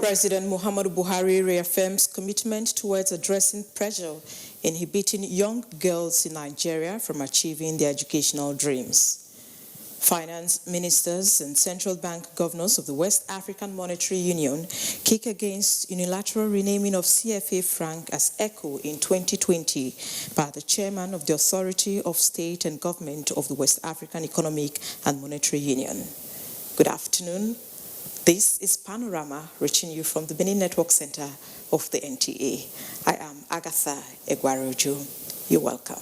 President Muhammadu Buhari reaffirms commitment towards addressing pressure inhibiting young girls in Nigeria from achieving their educational dreams. Finance ministers and central bank governors of the West African Monetary Union kick against unilateral renaming of CFA franc as ECO in 2020 by the chairman of the Authority of State and Government of the West African Economic and Monetary Union. Good afternoon. This is Panorama, reaching you from the Benin Network Center of the NTA. I am Agatha Egwarojo. You're welcome.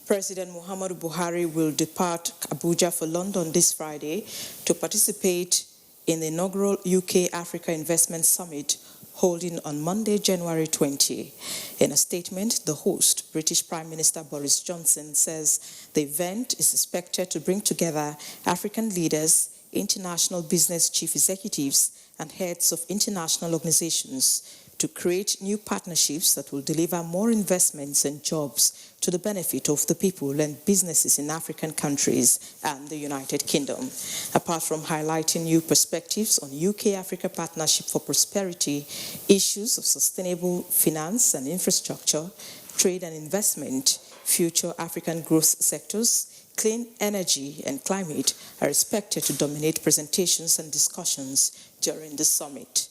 President Muhammadu Buhari will depart Abuja for London this Friday to participate in the inaugural UK-Africa Investment Summit holding on Monday, January 20. In a statement, the host, British Prime Minister Boris Johnson, says the event is expected to bring together African leaders, international business chief executives, and heads of international organizations to create new partnerships that will deliver more investments and jobs to the benefit of the people and businesses in African countries and the United Kingdom. Apart from highlighting new perspectives on UK-Africa Partnership for Prosperity, issues of sustainable finance and infrastructure, trade and investment, future African growth sectors, clean energy and climate are expected to dominate presentations and discussions during the summit.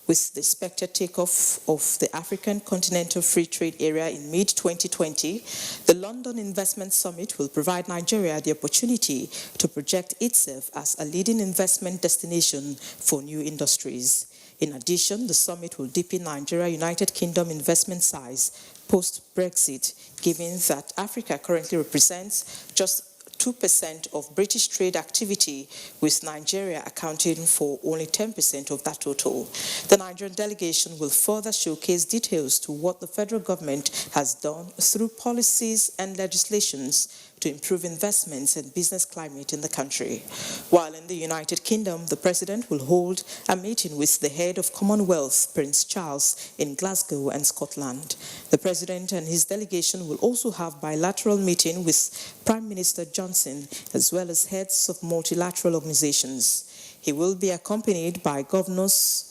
With the expected takeoff of the African Continental Free Trade Area in mid-2020, the London Investment Summit will provide Nigeria the opportunity to project itself as a leading investment destination for new industries. In addition, the summit will deepen Nigeria-United Kingdom investment size post-Brexit, given that Africa currently represents just 2% of British trade activity, with Nigeria accounting for only 10% of that total. The Nigerian delegation will further showcase details to what the federal government has done through policies and legislations to improve investments and business climate in the country. While in the United Kingdom, the president will hold a meeting with the head of Commonwealth, Prince Charles, in Glasgow and Scotland. The president and his delegation will also have bilateral meeting with Prime Minister Johnson, as well as heads of multilateral organizations. He will be accompanied by governors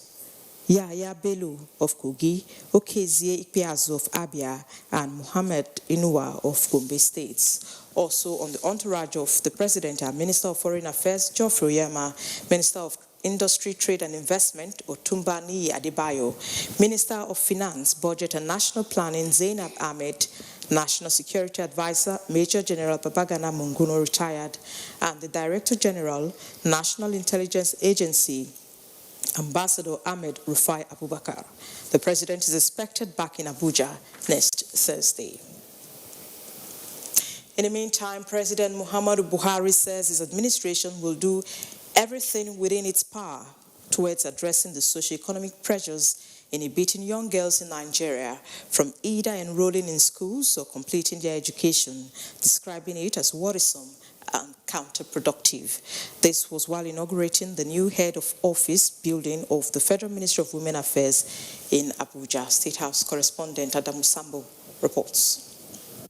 Yahya Bello of Kogi, Okezie Ikpeazu of Abia, and Muhammad Inuwa of Gombe states. Also on the entourage of the president are Minister of Foreign Affairs Geoffrey Oyema, Minister of Industry, Trade and Investment Otumba Niyi Adebayo, Minister of Finance, Budget and National Planning Zainab Ahmed, National Security Advisor Major General Babagana Munguno retired, and the Director General, National Intelligence Agency, Ambassador Ahmed Rufai Abubakar. The president is expected back in Abuja next Thursday. In the meantime, President Muhammadu Buhari says his administration will do everything within its power towards addressing the socio-economic pressures inhibiting young girls in Nigeria from either enrolling in schools or completing their education, describing it as worrisome and counterproductive. This was while inaugurating the new head of office building of the Federal Ministry of Women Affairs in Abuja. State House correspondent Adamu Sambo reports.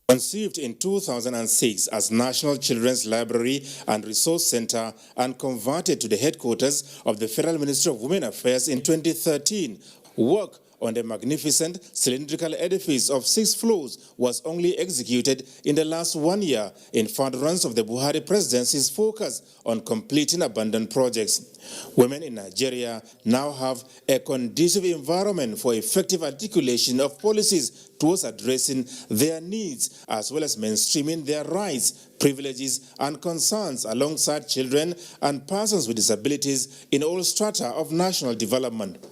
Conceived in 2006 as National Children's Library and Resource Center and converted to the headquarters of the Federal Ministry of Women Affairs in 2013, work on the magnificent cylindrical edifice of 6 floors was only executed in the last 1 year in furtherance of the Buhari presidency's focus on completing abandoned projects. Women in Nigeria now have a conducive environment for effective articulation of policies towards addressing their needs, as well as mainstreaming their rights, privileges, and concerns alongside children and persons with disabilities in all strata of national development.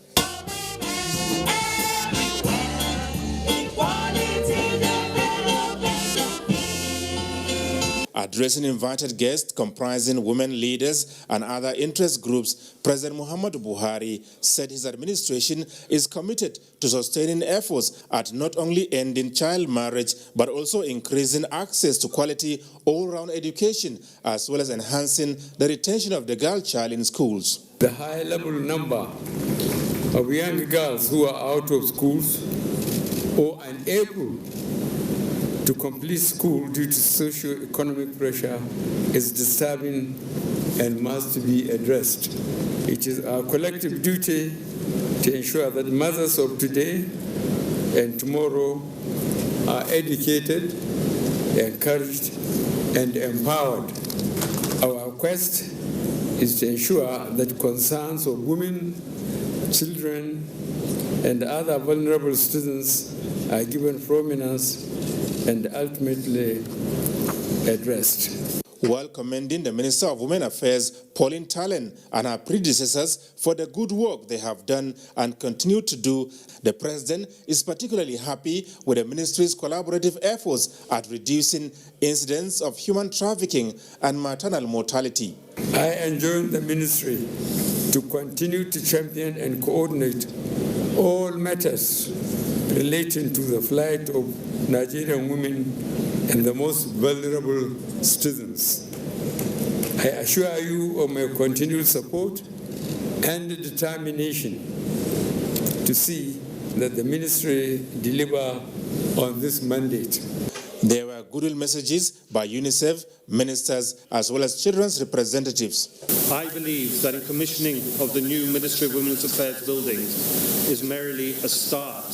Addressing invited guests comprising women leaders and other interest groups, President Muhammadu Buhari said his administration is committed to sustaining efforts at not only ending child marriage, but also increasing access to quality all-round education, as well as enhancing the retention of the girl child in schools. The high level number of young girls who are out of schools or unable to complete school due to socio-economic pressure is disturbing and must be addressed. It is our collective duty to ensure that mothers of today and tomorrow are educated, encouraged, and empowered. Our quest is to ensure that concerns of women, children, and other vulnerable students are given prominence and ultimately addressed. While commending the Minister of Women Affairs, Pauline Tallen, and her predecessors for the good work they have done and continue to do, the President is particularly happy with the ministry's collaborative efforts at reducing incidents of human trafficking and maternal mortality. I enjoin the ministry to continue to champion and coordinate all matters relating to the plight of Nigerian women and the most vulnerable students. I assure you of my continued support and determination to see that the ministry deliver on this mandate. There were goodwill messages by UNICEF, ministers, as well as children's representatives. I believe that in commissioning of the new Ministry of Women's Affairs buildings is merely a start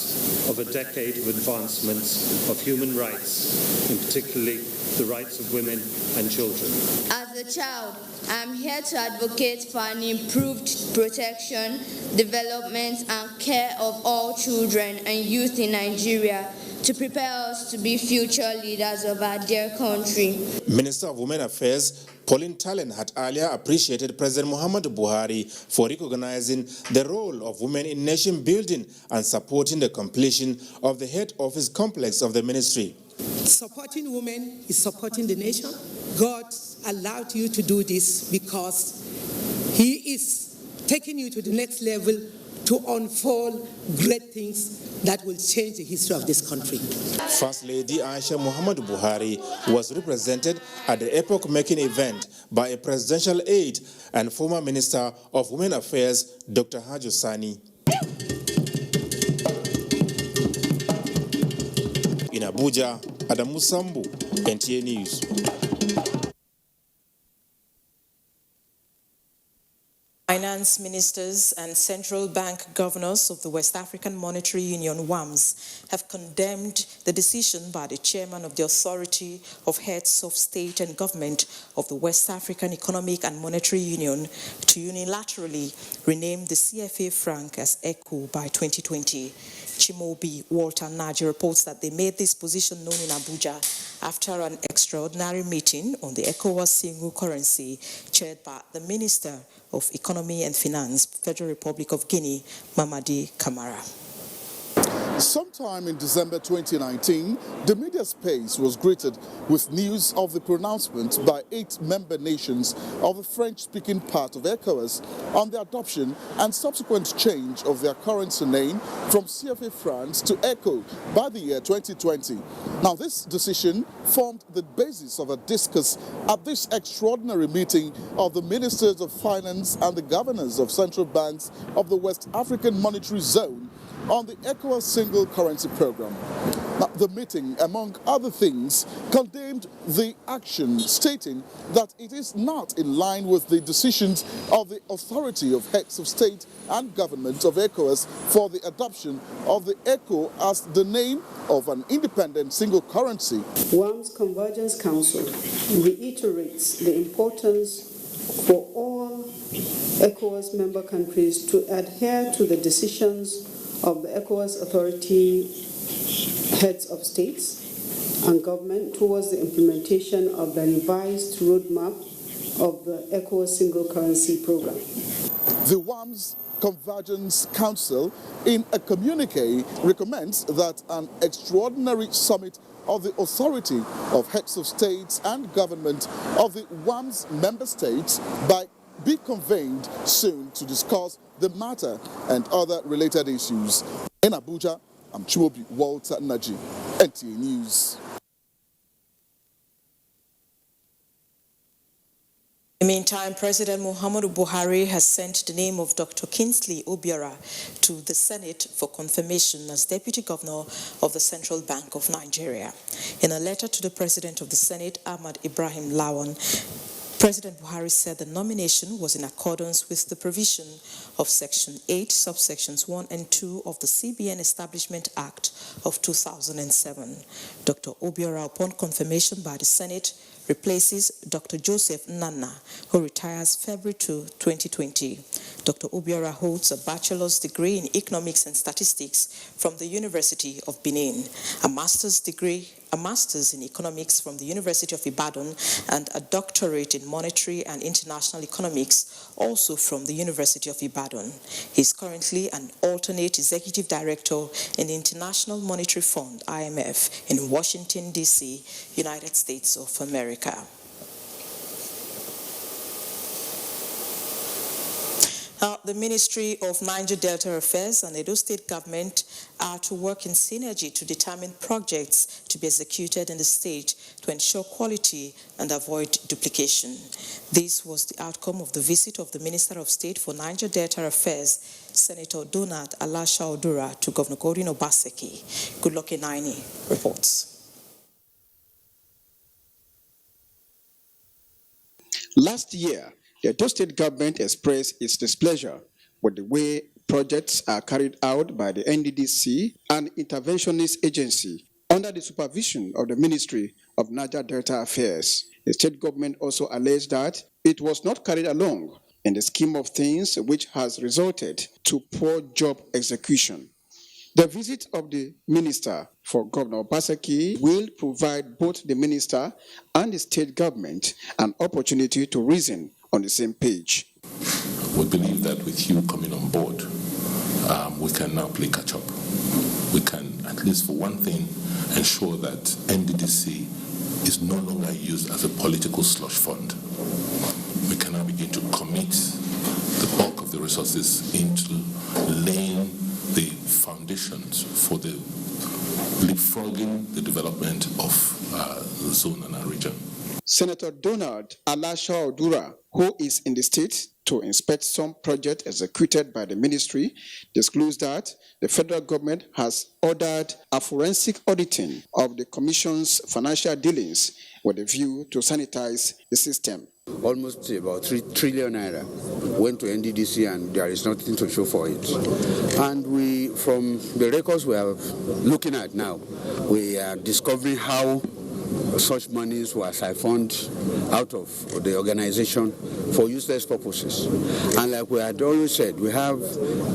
of a decade of advancements of human rights, in particularly the rights of women and children. As a child, I am here to advocate for an improved protection, development, and care of all children and youth in Nigeria, to prepare us to be future leaders of our dear country. Minister of Women Affairs Pauline Tallen had earlier appreciated President Muhammadu Buhari for recognizing the role of women in nation building and supporting the completion of the head office complex of the ministry. Supporting women is supporting the nation. God allowed you to do this because He is taking you to the next level to unfold great things that will change the history of this country. First Lady Aisha Muhammadu Buhari was represented at the epoch-making event by a presidential aide and former Minister of Women Affairs, Dr. Hajo Sani. In Abuja, Adamu Sambu, NTA News. Finance ministers and central bank governors of the West African Monetary Union, WAMS, have condemned the decision by the chairman of the Authority of Heads of State and Government of the West African Economic and Monetary Union to unilaterally rename the CFA franc as ECU by 2020. Chimobi Walter Naji reports that they made this position known in Abuja after an extraordinary meeting on the ECOWAS single currency chaired by the Minister of Economy and Finance, Federal Republic of Guinea, Mamadi Camara. Sometime in December 2019, the media space was greeted with news of the pronouncement by 8 member nations of the French-speaking part of ECOWAS on the adoption and subsequent change of their currency name from CFA francs to ECO by the year 2020. Now, this decision formed the basis of a discourse at this extraordinary meeting of the Ministers of Finance and the Governors of Central Banks of the West African Monetary Zone on the ECOWAS single currency program. Now, the meeting, among other things, condemned the action, stating that it is not in line with the decisions of the Authority of Heads of State and Government of ECOWAS for the adoption of the ECO as the name of an independent single currency. WAMS Convergence Council reiterates the importance for all ECOWAS member countries to adhere to the decisions of the ECOWAS Authority Heads of States and Government towards the implementation of the revised roadmap of the ECOWAS single currency program. The WAMS Convergence Council, in a communique, recommends that an extraordinary summit of the Authority of Heads of States and Government of the WAMS member states be convened soon to discuss the matter and other related issues. In Abuja, I'm Chimobi Walter Naji, NTA News. In the meantime, President Muhammadu Buhari has sent the name of Dr. Kingsley Obiora to the Senate for confirmation as Deputy Governor of the Central Bank of Nigeria. In a letter to the President of the Senate, Ahmad Ibrahim Lawan, President Buhari said the nomination was in accordance with the provision of Section 8, subsections 1 and 2 of the CBN Establishment Act of 2007. Dr. Obiora, upon confirmation by the Senate, replaces Dr. Joseph Nana, who retires February 2, 2020. Dr. Obiora holds a bachelor's degree in economics and statistics from the University of Benin, a master's in economics from the University of Ibadan, and a doctorate in monetary and international economics, also from the University of Ibadan. He is currently an alternate executive director in the International Monetary Fund, IMF, in Washington, D.C., United States of America. The Ministry of Niger Delta Affairs and Edo State Government are to work in synergy to determine projects to be executed in the state to ensure quality and avoid duplication. This was the outcome of the visit of the Minister of State for Niger Delta Affairs, Senator Donald Alasha Odura, to Governor Godwin Obaseki. Goodluck Enaini reports. Last year, the Edo State government expressed its displeasure with the way projects are carried out by the NDDC, an interventionist agency under the supervision of the Ministry of Niger Delta Affairs. The state government also alleged that it was not carried along in the scheme of things, which has resulted to poor job execution. The visit of the Minister for Governor Obaseki will provide both the Minister and the state government an opportunity to reason on the same page. We believe that with you coming on board, we can now play catch up. We can, at least for one thing, ensure that NDDC is no longer used as a political slush fund. We can now begin to commit the bulk of the resources into laying the foundations for the leapfrogging the development of the zone and our region. Senator Donald Alasha Odura, who is in the state to inspect some projects executed by the ministry, disclosed that the federal government has ordered a forensic auditing of the commission's financial dealings with a view to sanitize the system. Almost about 3 trillion naira went to NDDC and there is nothing to show for it. And we, from the records we are looking at now, we are discovering how such monies were siphoned out of the organization for useless purposes. And like we had always said, we have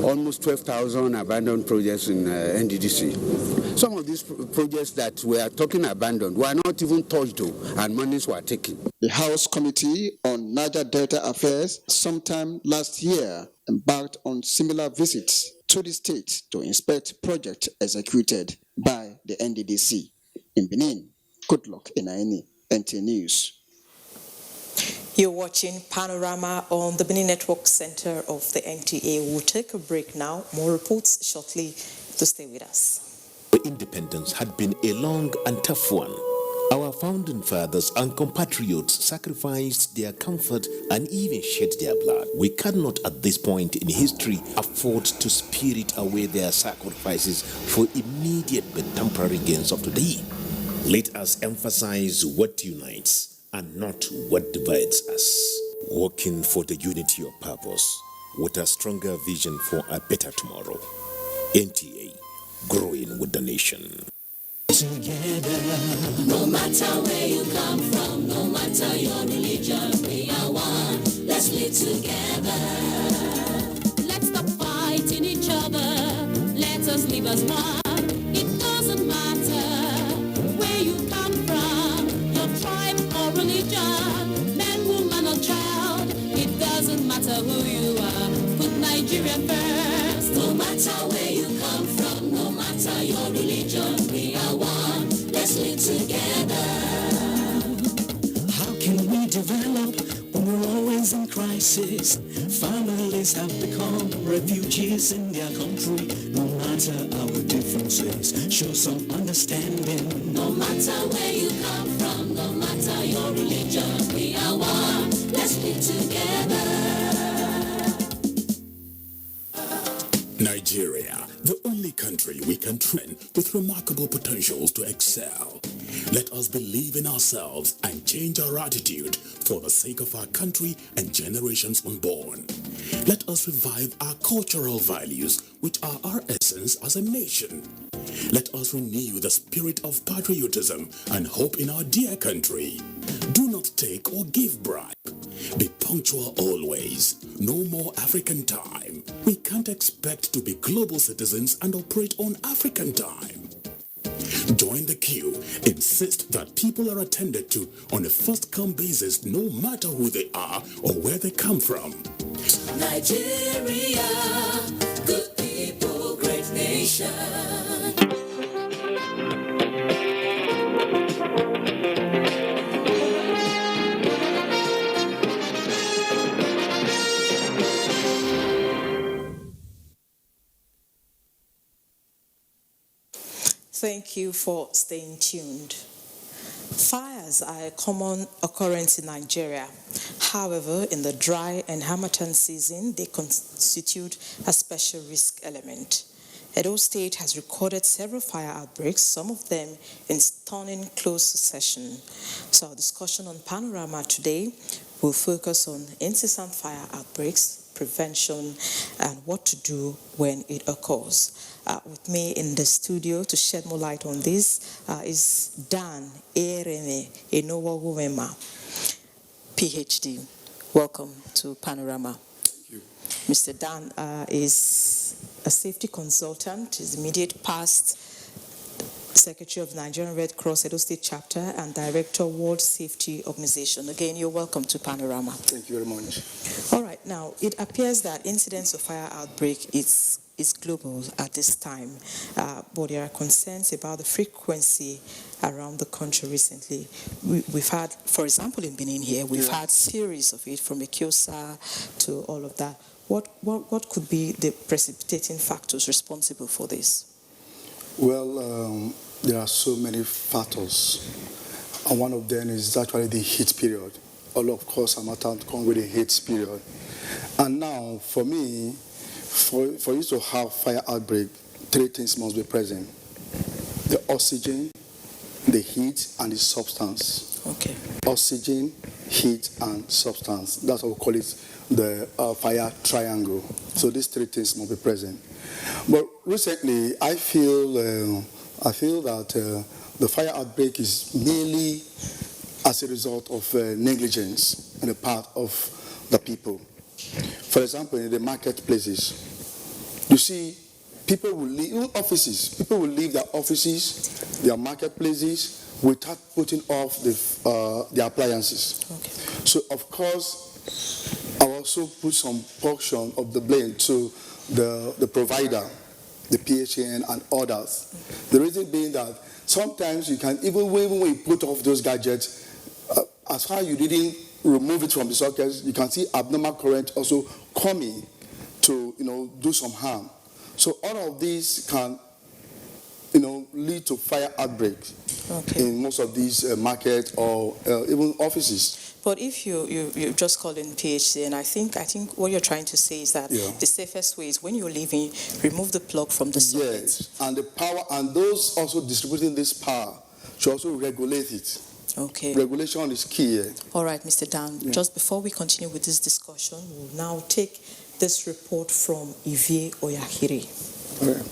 almost 12,000 abandoned projects in NDDC. Some of these projects that we are talking abandoned were not even touched though, and monies were taken. The House Committee on Niger Delta Affairs sometime last year embarked on similar visits to the state to inspect projects executed by the NDDC. In Benin, Goodluck Enaini, NT News. You're watching Panorama on the Benin Network Center of the NTA. We'll take a break now. More reports shortly, to stay with us. Independence had been a long and tough one. Our founding fathers and compatriots sacrificed their comfort and even shed their blood. We cannot at this point in history afford to spirit away their sacrifices for immediate but temporary gains of today. Let us emphasize what unites and not what divides us. Working for the unity of purpose with a stronger vision for a better tomorrow. NTA, growing with the nation. Together, no matter where you come from, no matter your religion, we are one. Let's live together. Let's stop fighting each other. Let us live as one. It doesn't matter where you come from, your tribe or religion, man, woman or child. It doesn't matter who you are. Put Nigeria first. No matter where you come from, no matter your religion, we are one. Let's live together. How can we develop when we're always in crisis? Families have become refugees in their country. No matter our differences, show some understanding. No matter where you come from, no matter your religion, we are one. Let's live children with remarkable potentials to excel. Let us believe in ourselves and change our attitude for the sake of our country and generations unborn. Let us revive our cultural values, which are our essence as a nation. Let us renew the spirit of patriotism and hope in our dear country. Do not take or give bribe. Be punctual always. No more African time. We can't expect to be global citizens and operate on African time. Join the queue. Insist that people are attended to on a first-come basis, no matter who they are or where they come from. Nigeria, good people, great nation. Thank you for staying tuned. Fires are a common occurrence in Nigeria. However, in the dry and harmattan season, they constitute a special risk element. Edo State has recorded several fire outbreaks, some of them in stunning close succession. So our discussion on Panorama today will focus on incessant fire outbreaks, prevention, and what to do when it occurs. With me in the studio to shed more light on this is Dan Ereme Enowawuwema, PhD. Welcome to Panorama. Thank you. Mr. Dan is a safety consultant, is immediate past Secretary of Nigerian Red Cross Edo State Chapter and Director World Safety Organization. Again, you're welcome to Panorama. Thank you very much. All right, now it appears that incidents of fire outbreak is global at this time, but there are concerns about the frequency around the country recently. We've had, for example, in Benin here, we've had series of it from Ekiosa to all of that. What could be the precipitating factors responsible for this? Well, there are so many factors, and one of them is actually the heat period. Although, of course, Harmattan comes with a heat period. And now, for me, for you to have fire outbreak, three things must be present: the oxygen, the heat, and the substance. Okay. Oxygen, heat, and substance. That's what we call it, the fire triangle. So these three things must be present. But recently, I feel that the fire outbreak is mainly as a result of negligence on the part of the people. For example, in the marketplaces, you see, people will leave, even offices, people will leave their offices, their marketplaces, without putting off the appliances. Okay. So, of course, I also put some portion of the blame to the provider, the PHN and others. The reason being that sometimes you can, even when you put off those gadgets, as far as you didn't remove it from the sockets, you can see abnormal current also coming to, do some harm. So all of these can, lead to fire outbreaks in most of these markets or even offices. But if you just call in PHC, and I think what you're trying to say is that the safest way is when you're leaving, remove the plug from the socket. Yes, and the power, and those also distributing this power should also regulate it. Okay. Regulation is key. All right, Mr. Dan, just before we continue with this discussion, we'll now take this report from Ivie Oyahiri. Okay.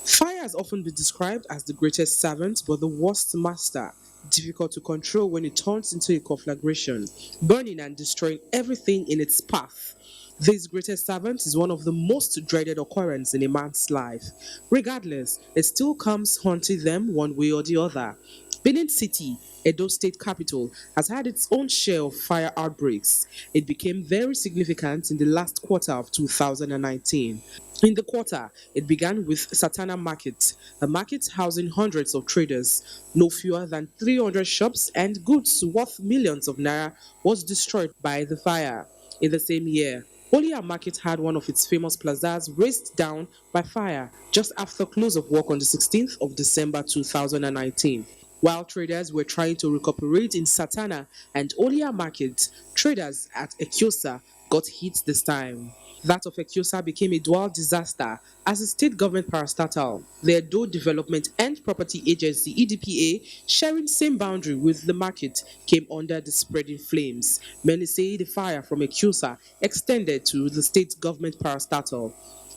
Fire has often been described as the greatest servant, but the worst master, difficult to control when it turns into a conflagration, burning and destroying everything in its path. This greatest servant is one of the most dreaded occurrences in a man's life. Regardless, it still comes haunting them one way or the other. Benin City, Edo State capital, has had its own share of fire outbreaks. It became very significant in the last quarter of 2019. In the quarter, it began with Satana Market, a market housing hundreds of traders. No fewer than 300 shops and goods worth millions of naira was destroyed by the fire. In the same year, Olia Market had one of its famous plazas razed down by fire just after close of work on the 16th of December 2019. While traders were trying to recuperate in Satana and Olia Market, traders at Ekiosa got hit this time. That of Ekiosa became a dual disaster as the state government parastatal, the Edo Development and Property Agency (EDPA), sharing same boundary with the market, came under the spreading flames. Many say the fire from Ekiosa extended to the state government parastatal.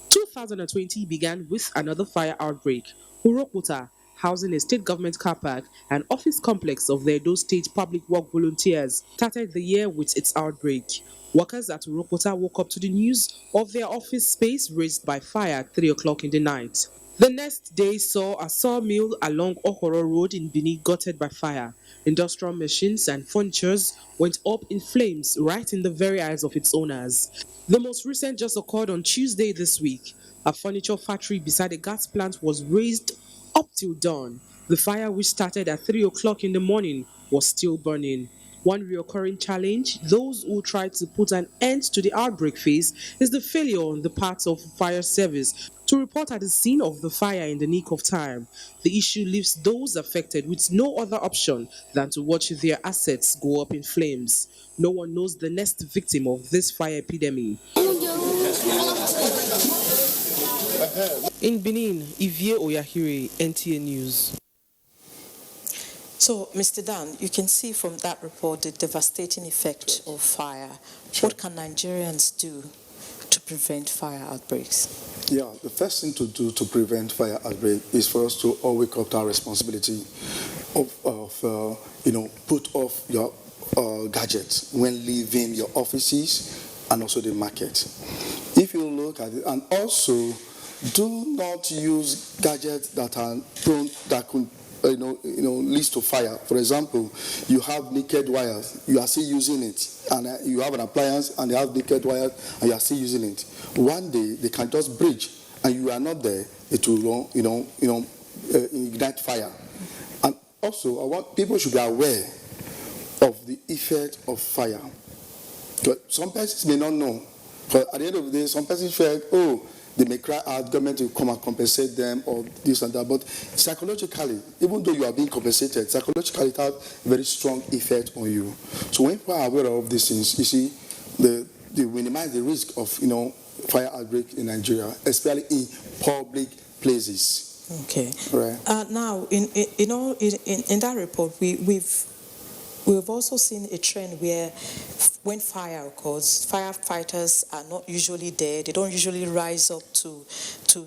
2020 began with another fire outbreak. Urokuta, housing a state government car park and office complex of the Edo State Public Work Volunteers, started the year with its outbreak. Workers at Urokuta woke up to the news of their office space razed by fire at 3 o'clock in the night. The next day saw a sawmill along Okoro Road in Bini gutted by fire. Industrial machines and furnitures went up in flames right in the very eyes of its owners. The most recent just occurred on Tuesday this week. A furniture factory beside a gas plant was razed up till dawn. The fire, which started at 3 o'clock in the morning, was still burning. One recurring challenge those who try to put an end to the outbreak face is the failure on the part of fire service to report at the scene of the fire in the nick of time. The issue leaves those affected with no other option than to watch their assets go up in flames. No one knows the next victim of this fire epidemic. In Benin, Ivie Oyahire, NTA News. So, Mr. Dan, you can see from that report the devastating effect of fire. What can Nigerians do to prevent fire outbreaks? Yeah, the first thing to do to prevent fire outbreak is for us to all wake up to our responsibility of put off your gadgets when leaving your offices and also the market. If you look at it, and also do not use gadgets that are prone, that could leads to fire. For example, you have naked wires, you are still using it, and you have an appliance and they have naked wires and you are still using it. One day they can just breach and you are not there, it will ignite fire. And also, I want people should be aware of the effect of fire. But some persons may not know, but at the end of the day, some persons feel, they may cry out, government will come and compensate them or this and that. But psychologically, even though you are being compensated, psychologically it has a very strong effect on you. So when people are aware of these things, you see, they minimize the risk of fire outbreak in Nigeria, especially in public places. Okay. Right. Now, in that report, we've also seen a trend where when fire occurs, firefighters are not usually there. They don't usually rise up to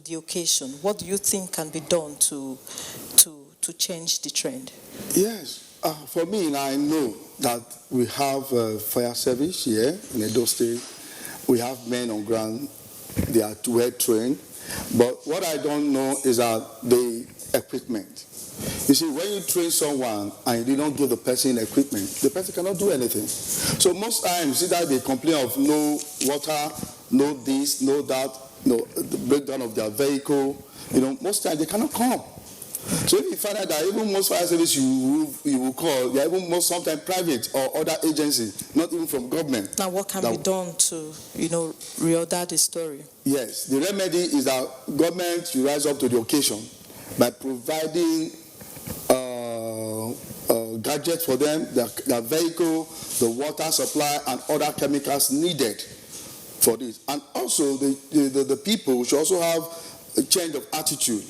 the occasion. What do you think can be done to change the trend? Yes. For me, I know that we have fire service here in Edo State. We have men on ground. They are well trained. But what I don't know is the equipment. You see, when you train someone and you don't give the person equipment, the person cannot do anything. So most times, you see that they complain of no water, no this, no that, the breakdown of their vehicle. Most times they cannot come. So if you find out that even most fire service you will call, they are even most sometimes private or other agencies, not even from government. Now, what can be done to, reorder the story? Yes, the remedy is that government should rise up to the occasion by providing gadgets for them, their vehicle, the water supply, and other chemicals needed for this. And also, the people should also have a change of attitude.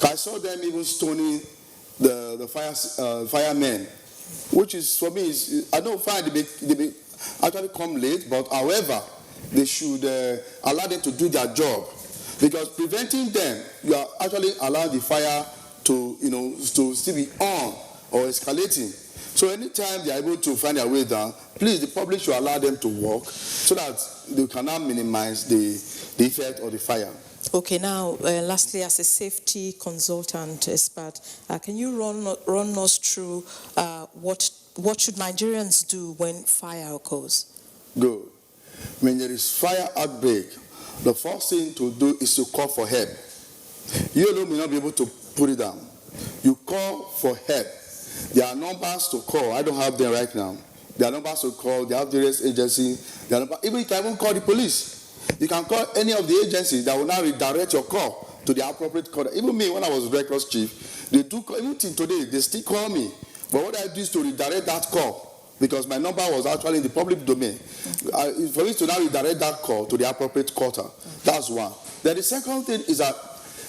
I saw them even stoning the firemen, which is, for me, I don't find they may actually come late, but however, they should allow them to do their job. Because preventing them, you are actually allowing the fire to still be on or escalating. So anytime they are able to find their way down, please, the public should allow them to work so that they cannot minimize the effect of the fire. Okay, now, lastly, as a safety consultant expert, can you run us through what should Nigerians do when fire occurs? Good. When there is fire outbreak, the first thing to do is to call for help. You alone may not be able to put it down. You call for help. There are numbers to call. I don't have them right now. There are numbers to call. There are various agencies. Even you can even call the police. You can call any of the agencies that will now redirect your call to the appropriate call. Even me, when I was Red Cross chief, they do call, even till today, they still call me. But what I do is to redirect that call because my number was actually in the public domain. For me to now redirect that call to the appropriate quarter, that's one. Then the second thing is that,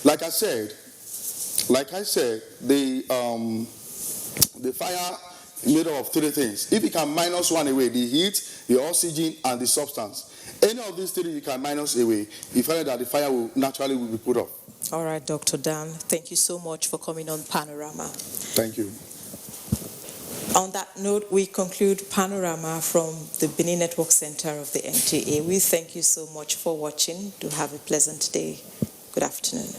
like I said, the fire made up of three things. If you can minus one away, the heat, the oxygen, and the substance, any of these three you can minus away, you find that the fire will naturally be put off. All right, Dr. Dan, thank you so much for coming on Panorama. Thank you. On that note, we conclude Panorama from the Benin Network Center of the NTA. We thank you so much for watching. Do have a pleasant day. Good afternoon.